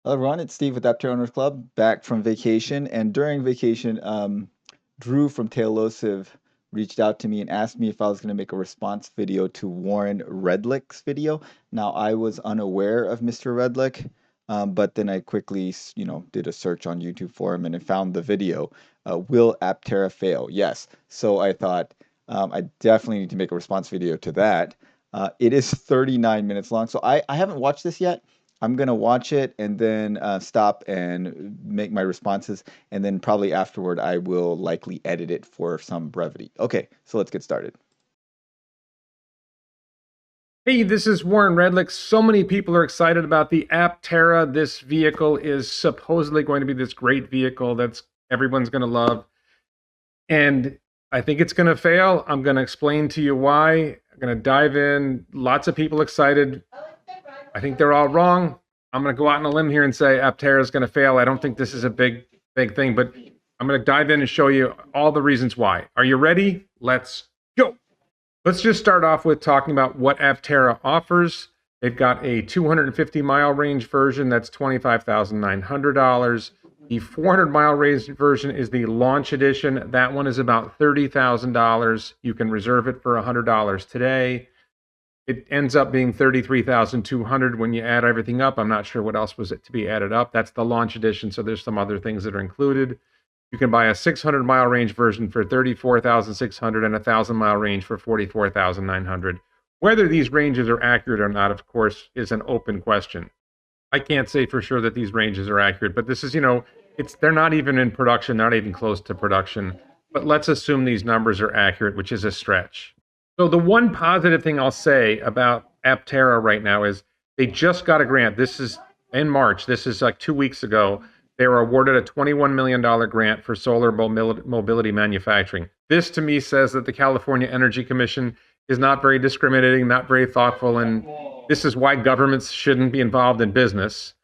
Hello, everyone. It's Steve with Aptera Owners Club, back from vacation. And during vacation, Drew from Tailosive reached out to me and asked me if I was going to make a response video to Warren Redlich's video. Now, I was unaware of Mr. Redlich, but then I quickly, did a search on YouTube for him and I found the video. Will Aptera fail? Yes. So I thought I definitely need to make a response video to that. It is 39 minutes long, so I haven't watched this yet. I'm gonna watch it and then stop and make my responses, and then probably afterward I will likely edit it for some brevity. Okay, so let's get started. Hey, this is Warren Redlich. So many people are excited about the Aptera. This vehicle is supposedly going to be this great vehicle that's everyone's going to love. And I think it's going to fail. I'm going to explain to you why. I'm going to dive in. Lots of people excited. I think they're all wrong. I'm going to go out on a limb here and say Aptera is going to fail. I don't think this is a big thing, but I'm going to dive in and show you all the reasons why. Are you ready? Let's go. Let's just start off with talking about what Aptera offers. They've got a 250-mile range version that's $25,900. The 400-mile range version is the launch edition. That one is about $30,000. You can reserve it for $100 today. It ends up being $33,200 when you add everything up. I'm not sure what else was it to be added up. That's the launch edition, so there's some other things that are included. You can buy a 600-mile range version for $34,600 and a 1,000-mile range for $44,900. Whether these ranges are accurate or not, of course, is an open question. I can't say for sure that these ranges are accurate, but this is, they're not even in production, they're not even close to production. But let's assume these numbers are accurate, which is a stretch. So the one positive thing I'll say about Aptera right now is they just got a grant. This is in March. This is like 2 weeks ago. They were awarded a $21 million grant for solar mobility manufacturing. This to me says that the California Energy Commission is not very discriminating, not very thoughtful, and this is why governments shouldn't be involved in business.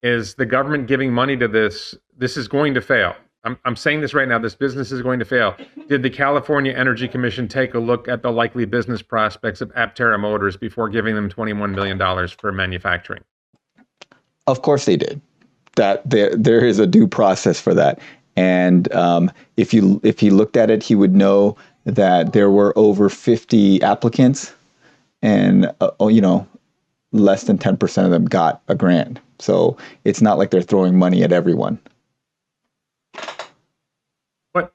Is the government giving money to this? This is going to fail. I'm saying this right now, this business is going to fail. Did the California Energy Commission take a look at the likely business prospects of Aptera Motors before giving them $21 million for manufacturing? Of course they did. That there is a due process for that, and if he looked at it, he would know that there were over 50 applicants, and less than 10% of them got a grant. So it's not like they're throwing money at everyone. But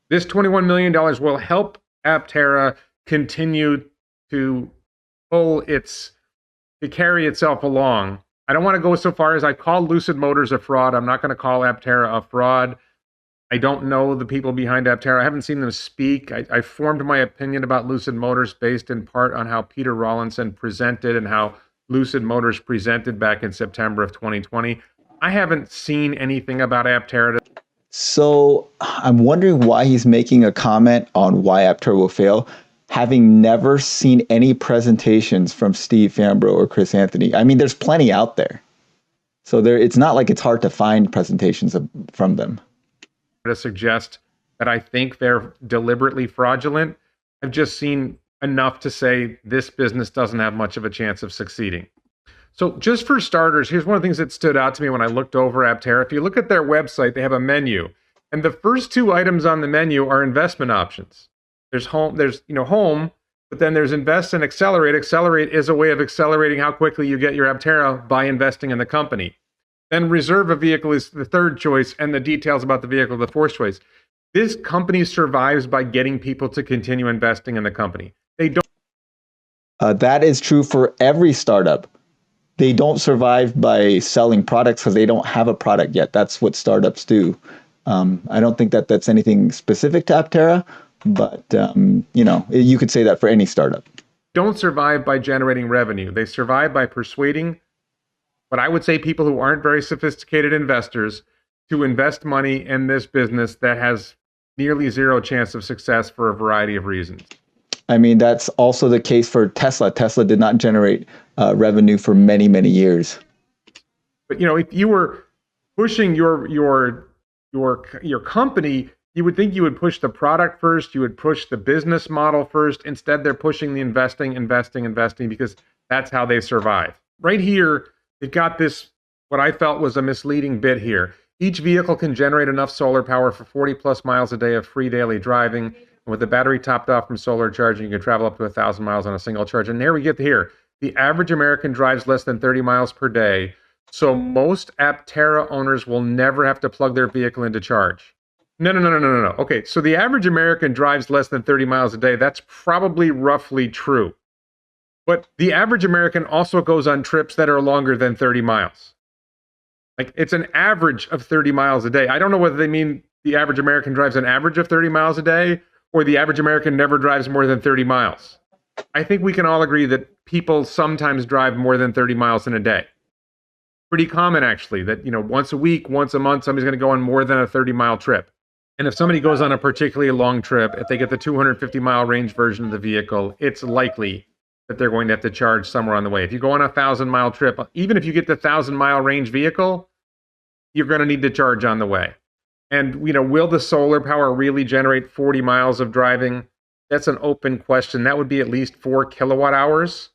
this $21 million will help Aptera continue to carry itself along. I don't want to go so far as I call Lucid Motors a fraud. I'm not going to call Aptera a fraud. I don't know the people behind Aptera. I haven't seen them speak. I formed my opinion about Lucid Motors based in part on how Peter Rawlinson presented and how Lucid Motors presented back in September of 2020. I haven't seen anything about Aptera. So I'm wondering why he's making a comment on why Aptera will fail, having never seen any presentations from Steve Fambro or Chris Anthony. I mean, there's plenty out there. So it's not like it's hard to find presentations from them. To suggest that I think they're deliberately fraudulent. I've just seen enough to say this business doesn't have much of a chance of succeeding. So just for starters, here's one of the things that stood out to me when I looked over Aptera. If you look at their website, they have a menu, and the first two items on the menu are investment options. There's home, but then there's invest and accelerate. Accelerate is a way of accelerating how quickly you get your Aptera by investing in the company. Then reserve a vehicle is the third choice, and the details about the vehicle the fourth choice. This company survives by getting people to continue investing in the company. They don't. That is true for every startup. They don't survive by selling products because they don't have a product yet. That's what startups do. I don't think that that's anything specific to Aptera, but you could say that for any startup. Don't survive by generating revenue. They survive by persuading what I would say people who aren't very sophisticated investors to invest money in this business that has nearly zero chance of success for a variety of reasons. I mean, that's also the case for Tesla. Tesla did not generate revenue for many, many years. But if you were pushing your company, you would think you would push the product first, you would push the business model first. Instead, they're pushing the investing because that's how they survive. Right here, they've got this what I felt was a misleading bit here. Each vehicle can generate enough solar power for 40 plus miles a day of free daily driving. And with the battery topped off from solar charging, you can travel up to 1,000 miles on a single charge. And there we get here. The average American drives less than 30 miles per day. So most Aptera owners will never have to plug their vehicle into charge. No, no, no, no, no, no. Okay, so the average American drives less than 30 miles a day. That's probably roughly true. But the average American also goes on trips that are longer than 30 miles. Like it's an average of 30 miles a day. I don't know whether they mean the average American drives an average of 30 miles a day or the average American never drives more than 30 miles. I think we can all agree that people sometimes drive more than 30 miles in a day. Pretty common actually that, once a week, once a month, somebody's going to go on more than a 30-mile trip. And if somebody goes on a particularly long trip, if they get the 250-mile range version of the vehicle, it's likely that they're going to have to charge somewhere on the way. If you go on a 1,000-mile trip, even if you get the 1,000-mile range vehicle, you're going to need to charge on the way. And, will the solar power really generate 40 miles of driving? That's an open question. That would be at least 4 kilowatt hours.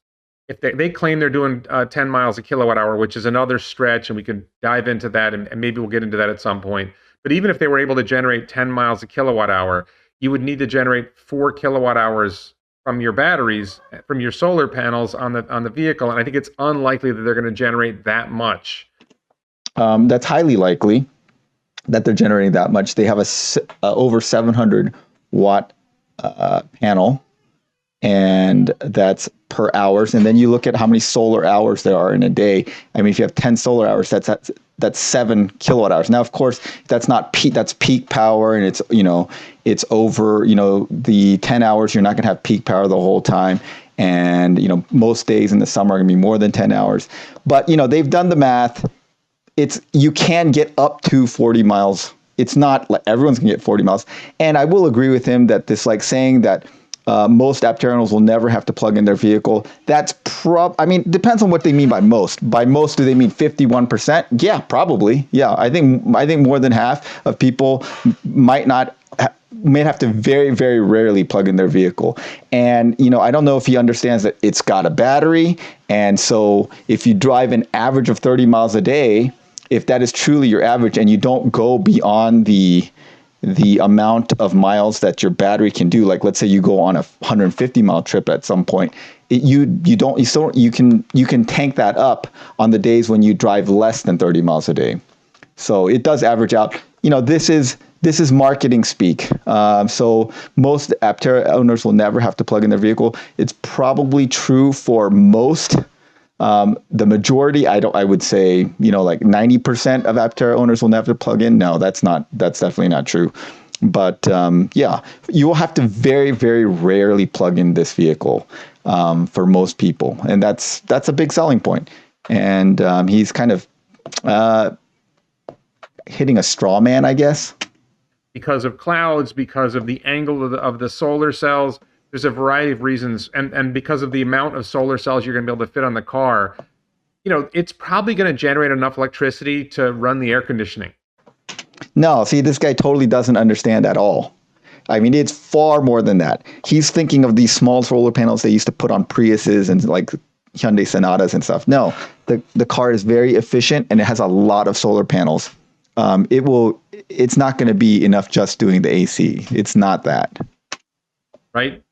If they claim they're doing 10 miles a kilowatt hour, which is another stretch, and we could dive into that, and maybe we'll get into that at some point. But even if they were able to generate 10 miles a kilowatt hour, you would need to generate 4 kilowatt hours from your batteries, from your solar panels on the vehicle. And I think it's unlikely that they're going to generate that much. That's highly likely that they're generating that much. They have a over 700 watt panel, and that's per hours. And then you look at how many solar hours there are in a day. I mean, if you have 10 solar hours, that's 7 kilowatt hours. Now, of course, that's not peak. That's peak power, and it's over. The 10 hours, you're not going to have peak power the whole time. And most days in the summer are going to be more than 10 hours. But they've done the math. You can get up to 40 miles. It's not like everyone's going to get 40 miles. And I will agree with him that this, like saying that most Aptera owners will never have to plug in their vehicle. That's depends on what they mean by most. By most, do they mean 51%? Yeah, probably. Yeah, I think more than half of people may have to very, very rarely plug in their vehicle. And, I don't know if he understands that it's got a battery. And so if you drive an average of 30 miles a day, if that is truly your average and you don't go beyond the amount of miles that your battery can do, like let's say you go on a 150-mile trip at some point, you can tank that up on the days when you drive less than 30 miles a day. So it does average out. This is marketing speak. So most Aptera owners will never have to plug in their vehicle. It's probably true for most. The majority, I would say, like 90% of Aptera owners will never plug in. No, that's definitely not true. But yeah, you will have to very, very rarely plug in this vehicle for most people. And that's a big selling point. And he's kind of hitting a straw man, I guess. Because of clouds, because of the angle of the solar cells. There's a variety of reasons, and because of the amount of solar cells you're going to be able to fit on the car, it's probably going to generate enough electricity to run the air conditioning. No, see, this guy totally doesn't understand at all. I mean, it's far more than that. He's thinking of these small solar panels they used to put on Priuses and like Hyundai Sonatas and stuff. No, the car is very efficient and it has a lot of solar panels. It's not going to be enough just doing the AC. It's not that. Right?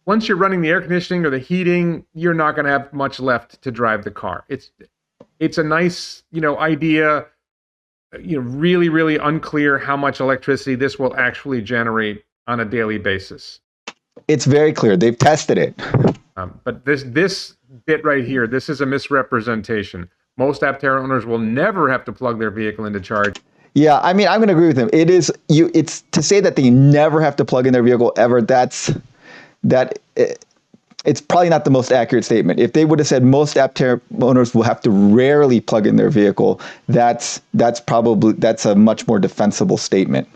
Once you're running the air conditioning or the heating, you're not going to have much left to drive the car. It's a nice, idea. Really, really unclear how much electricity this will actually generate on a daily basis. It's very clear. They've tested it. But this bit right here, this is a misrepresentation. Most Aptera owners will never have to plug their vehicle into charge. Yeah, I mean, I'm going to agree with him. It's to say that they never have to plug in their vehicle ever. It's probably not the most accurate statement. If they would have said most Aptera owners will have to rarely plug in their vehicle, that's a much more defensible statement.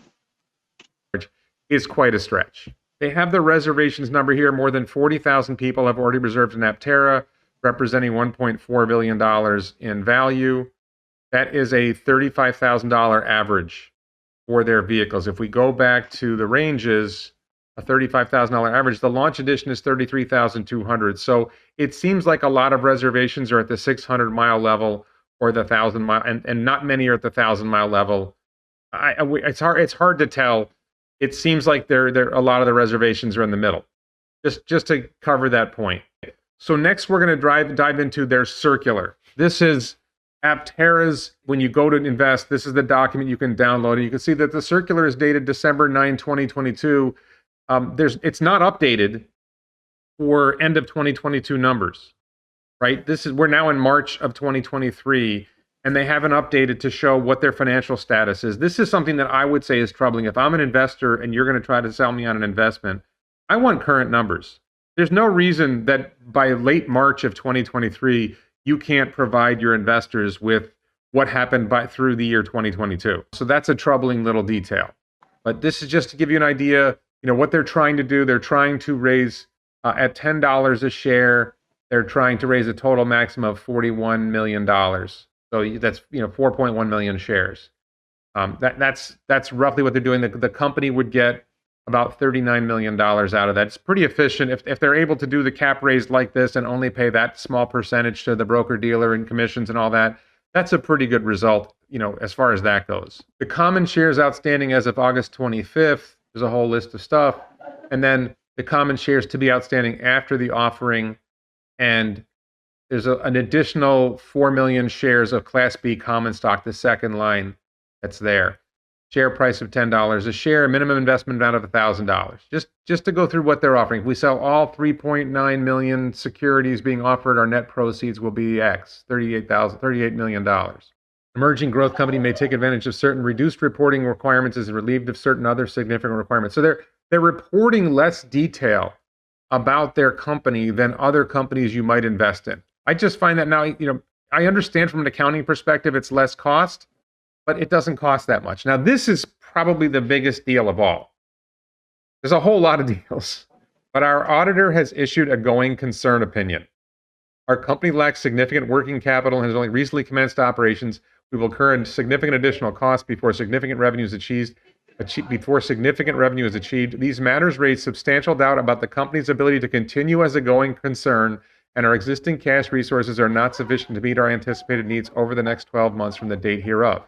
Is quite a stretch. They have the reservations number here. More than 40,000 people have already reserved an Aptera, representing $1.4 billion in value. That is a $35,000 average for their vehicles. If we go back to the ranges, a $35,000 average, the launch edition is $33,200. So it seems like a lot of reservations are at the 600-mile level or the 1,000 mile, and not many are at the 1,000 mile level. It's hard to tell. It seems like there a lot of the reservations are in the middle. Just to cover that point. So next we're going to dive into their circular. This is Aptera's. When you go to invest, this is the document you can download, and you can see that the circular is dated December 9, 2022. It's not updated for end of 2022 numbers, right? We're now in March of 2023, and they haven't updated to show what their financial status is. This is something that I would say is troubling. If I'm an investor and you're going to try to sell me on an investment, I want current numbers. There's no reason that by late March of 2023, you can't provide your investors with what happened through the year 2022. So that's a troubling little detail. But this is just to give you an idea, what they're trying to do. They're trying to raise at $10 a share. They're trying to raise a total maximum of $41 million. So that's 4.1 million shares. That's roughly what they're doing. The company would get about $39 million out of that. It's pretty efficient if they're able to do the cap raise like this and only pay that small percentage to the broker dealer and commissions and all that. That's a pretty good result, as far as that goes. The common shares outstanding as of August 25th, there's a whole list of stuff. And then the common shares to be outstanding after the offering. And there's an additional 4 million shares of Class B common stock, the second line that's there. Share price of $10 a share, minimum investment amount of $1,000. Just to go through what they're offering. If we sell all 3.9 million securities being offered, our net proceeds will be X, $38 million. Emerging growth company may take advantage of certain reduced reporting requirements as relieved of certain other significant requirements. So they're reporting less detail about their company than other companies you might invest in. I just find that now, I understand from an accounting perspective, it's less cost, but it doesn't cost that much. Now, this is probably the biggest deal of all. There's a whole lot of deals, but our auditor has issued a going concern opinion. Our company lacks significant working capital and has only recently commenced operations. We will incur significant additional costs before significant revenue is achieved. These matters raise substantial doubt about the company's ability to continue as a going concern, and our existing cash resources are not sufficient to meet our anticipated needs over the next 12 months from the date hereof.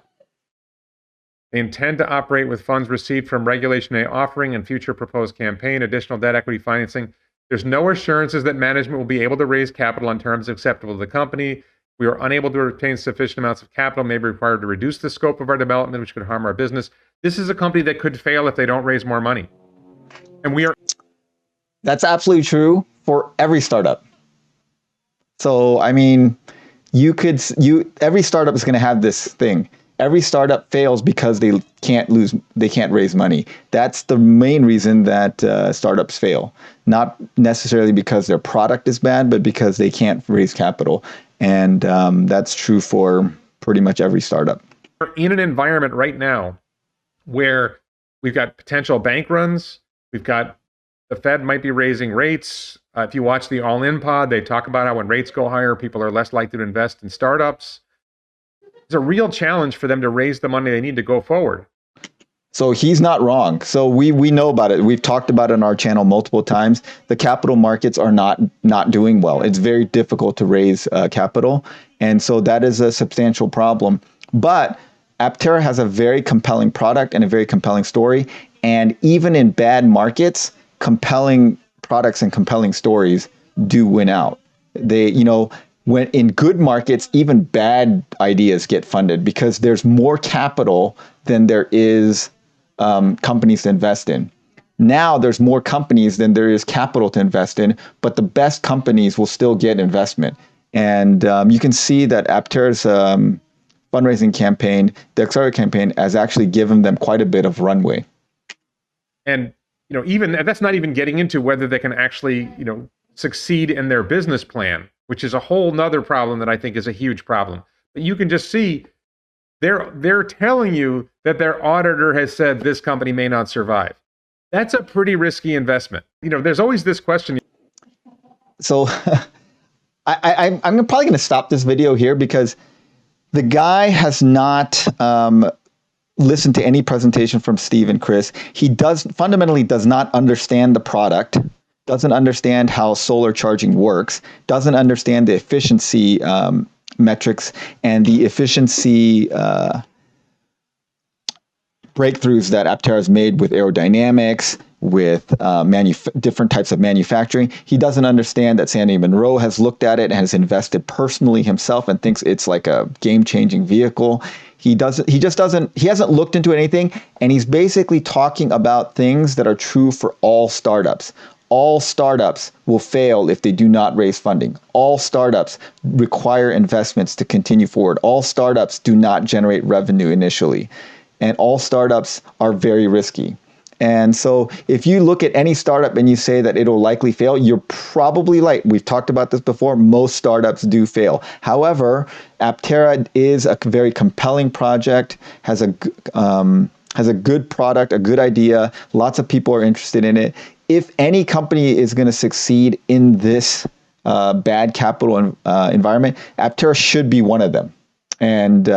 They intend to operate with funds received from Regulation A offering and future proposed campaign, additional debt equity financing. There's no assurances that management will be able to raise capital on terms acceptable to the company. We are unable to obtain sufficient amounts of capital, may be required to reduce the scope of our development, which could harm our business. This is a company that could fail if they don't raise more money. And we are. That's absolutely true for every startup. So, I mean, every startup is going to have this thing. Every startup fails because they can't raise money. That's the main reason that startups fail. Not necessarily because their product is bad, but because they can't raise capital. And that's true for pretty much every startup. We're in an environment right now where we've got potential bank runs. We've got the Fed might be raising rates. If you watch the All In pod, they talk about how when rates go higher, people are less likely to invest in startups. It's a real challenge for them to raise the money they need to go forward. So he's not wrong. So we know about it. We've talked about it on our channel multiple times. The capital markets are not doing well. It's very difficult to raise capital. And so that is a substantial problem. But Aptera has a very compelling product and a very compelling story. And even in bad markets, compelling products and compelling stories do win out. When in good markets, even bad ideas get funded because there's more capital than there is companies to invest in. Now there's more companies than there is capital to invest in, but the best companies will still get investment. And you can see that Aptera's fundraising campaign, the Accelerate campaign, has actually given them quite a bit of runway. And even that's not even getting into whether they can actually succeed in their business plan, which is a whole nother problem that I think is a huge problem. But you can just see they're telling you that their auditor has said this company may not survive. That's a pretty risky investment. There's always this question. So I'm probably going to stop this video here because the guy has not listened to any presentation from Steve and Chris. He fundamentally does not understand the product, doesn't understand how solar charging works, doesn't understand the efficiency metrics and the efficiency breakthroughs that Aptera has made with aerodynamics, with different types of manufacturing. He doesn't understand that Sandy Munro has looked at it and has invested personally himself and thinks it's like a game-changing vehicle. He doesn't. He just doesn't. He hasn't looked into anything, and he's basically talking about things that are true for all startups. All startups will fail if they do not raise funding. All startups require investments to continue forward. All startups do not generate revenue initially. And all startups are very risky. And so if you look at any startup and you say that it'll likely fail, you're probably right. We've talked about this before. Most startups do fail. However, Aptera is a very compelling project, has a good product, a good idea. Lots of people are interested in it. If any company is going to succeed in this bad capital environment, Aptera should be one of them. And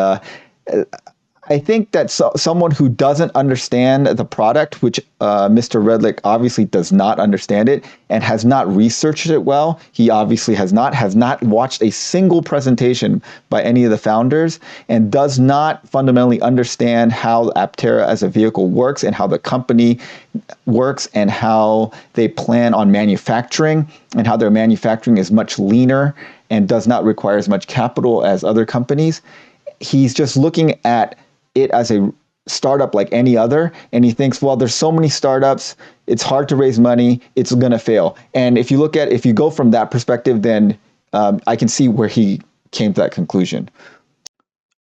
I think that someone who doesn't understand the product, which Mr. Redlich obviously does not understand it and has not researched it well, he obviously has not watched a single presentation by any of the founders, and does not fundamentally understand how Aptera as a vehicle works and how the company works and how they plan on manufacturing and how their manufacturing is much leaner and does not require as much capital as other companies. He's just looking at it as a startup like any other, and he thinks, well, there's so many startups, it's hard to raise money, it's going to fail. And if you go from that perspective, then I can see where he came to that conclusion.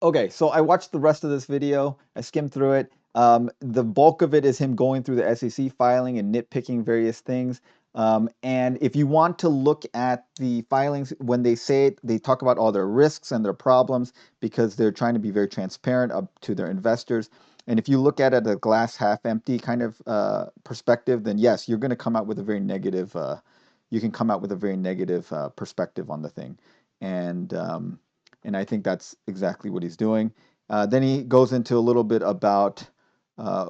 Okay, so I watched the rest of this video. I skimmed through it. The bulk of it is him going through the SEC filing and nitpicking various things. And if you want to look at the filings, when they say it, they talk about all their risks and their problems because they're trying to be very transparent up to their investors. And if you look at it a glass half empty kind of perspective, then yes, you're going to come out with a very negative. You can come out with a very negative perspective on the thing, and I think that's exactly what he's doing. Then he goes into a little bit about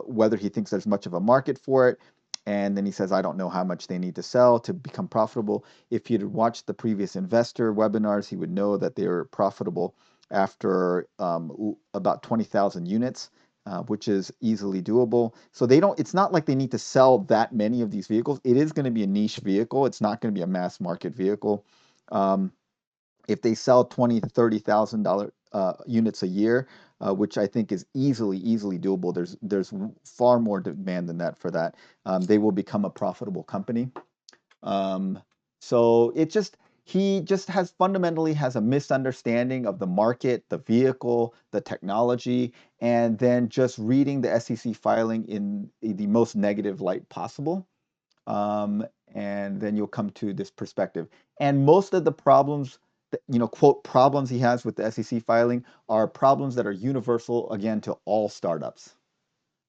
whether he thinks there's much of a market for it. And then he says, I don't know how much they need to sell to become profitable. If he'd watched the previous investor webinars, he would know that they're profitable after about 20,000 units, which is easily doable. So it's not like they need to sell that many of these vehicles. It is going to be a niche vehicle. It's not going to be a mass market vehicle. If they sell 20 to 30,000 units a year, which I think is easily doable. There's far more demand than that for that. They will become a profitable company. So he just fundamentally has a misunderstanding of the market, the vehicle, the technology, and then just reading the SEC filing in the most negative light possible. And then you'll come to this perspective. And most of the problems, quote, problems he has with the SEC filing are problems that are universal, again, to all startups.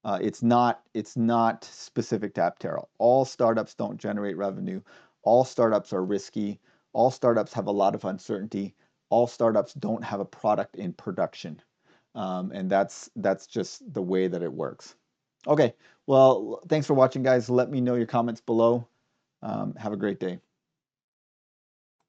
It's not specific to Aptera. All startups don't generate revenue. All startups are risky. All startups have a lot of uncertainty. All startups don't have a product in production. And that's just the way that it works. Okay, well, thanks for watching, guys. Let me know your comments below. Have a great day.